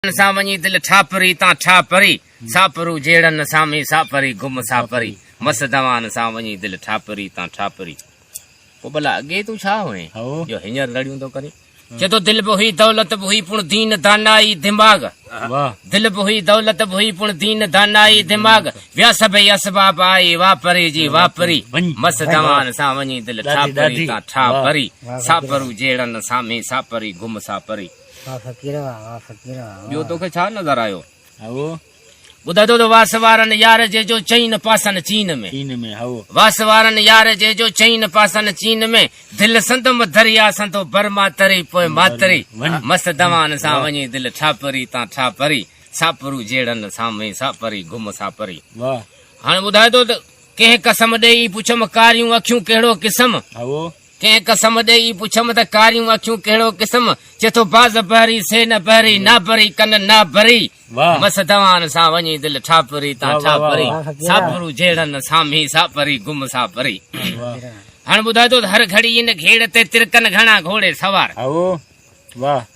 सावनी दिल ठापरी ता ठापरी सापरू जेड़न सामी सापरी गुम सापरी मस दवान सावनी दिल ठापरी ता ठापरी पो भला अगे तू छा होए जो हिंयर लड़ियूं तो करे चतो दिल भी हुई दौलत भी हुई पुण दीन दानाई दिमाग दिल भी हुई दौलत भी हुई पुण दीन दानाई दिमाग व्या सभई असबाब आई वापरी जी वापरी मस दवान सावनी दिल ठापरी ता ठापरी सापरू जेड़न सामी सापरी गुम सापरी ॿियो तोखे छा नज़र आयो ॿुधायो त वास वारनि यार जे जो चईन पासन चीन में वास वारनि यार जे जो चईन पासन चीन में दिल संदम दरिया संतो बर्मा तरी पोइ मातरी मस्त दवान सां वञी दिल ठापरी ता ठापरी सापरू जेड़न सामे सापरी गुम सापरी हाणे ॿुधाए थो त कंहिं कसम ॾेई पुछम कारियूं अखियूं कहिड़ो क़िस्म कंहिं कसम ॾेई पुछम त कारियूं अखियूं कहिड़ो क़िस्म चेतो बाज़ बहरी से न बहरी ना भरी कन ना भरी मस दवान सां वञी दिल ठापरी ता ठापरी सापरू जेड़न सामी सापरी गुम सापरी हाणे ॿुधाए थो हर घड़ी इन घेड़ ते तिरकन घणा घोड़े सवार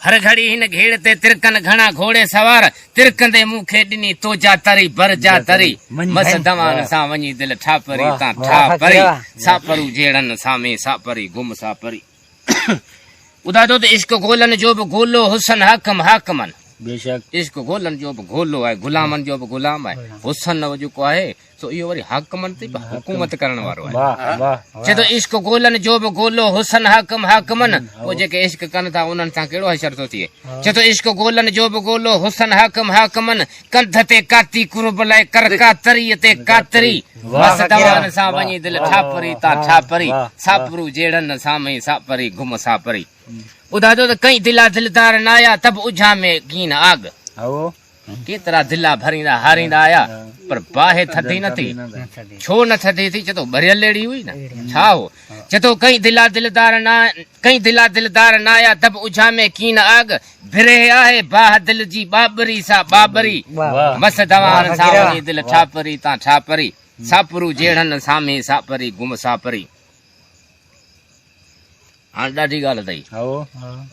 हर घड़ी हिन घेड़ ते तिरकन घणा घोड़े सवार तिरकंदे मूंखे ॾिनी तोजा तरी बरजा तरी मस दवान सां वञी दिल ठापरी ता ठापरी सापरू जेड़न सामे सापरी गुम सापरी ॿुधाए थो त इश्क गोलन जो बि गोलो हुसन हाकम हाकमन बेशक इश्क गोलन जो बि गोलो आहे गुलामन जो बि गुलाम आहे हुसन जेको आहे सो इहो वरी हाकमन ते हुकूमत करण वारो आहे चए थो इश्क गोलन जो बि गोलो हुसन हाकम हाकमन पोइ जेके इश्क कनि था उन्हनि सां कहिड़ो हशर थो थिए चए थो इश्क गोलन जो बि गोलो हुसन हाकम हाकमन कंध ते काती कुर्ब लाइ कर कातरी ते कातरी मस दवान सां वञी दिल ठापरी ता ठापरी सापरू जेड़न सामे सापरी गुम सापरी ॿुधाए थो त कई दिला दिलदार न आया तब उझा में कीन आग केतिरा दिला भरींदा हारींदा आया पर बाहि थधी न थी छो न थधी थी चतो भरियल अहिड़ी हुई न छा हो चतो कई दिला दिलदार न आया तब उझा में कीन आग भिरे आहे बाह दिल जी बाबरी सा बाबरी मस दवान सां वञी दिल ठापरी ता ठापरी सापरू जेड़न सामे सापरी गुम सापरी हाणे ॾाढी ॻाल्हि अथई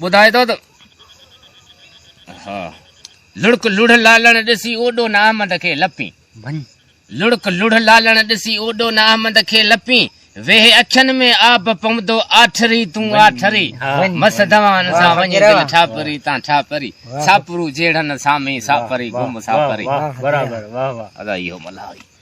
ॿुधाए थो त हा लुड़क लुड़ लालण ॾिसी ओॾो न अहमद खे लपी लुड़क लुड़ लालण ॾिसी ओॾो न अहमद खे लपी वेह अखियुनि में आब पवंदो आठरी तूं आठरी मस दवान सां वञी दिल ठापरी ता ठापरी सापरू जेड़न सामे सापरी गुम सापरी अदा इहो मल्हाई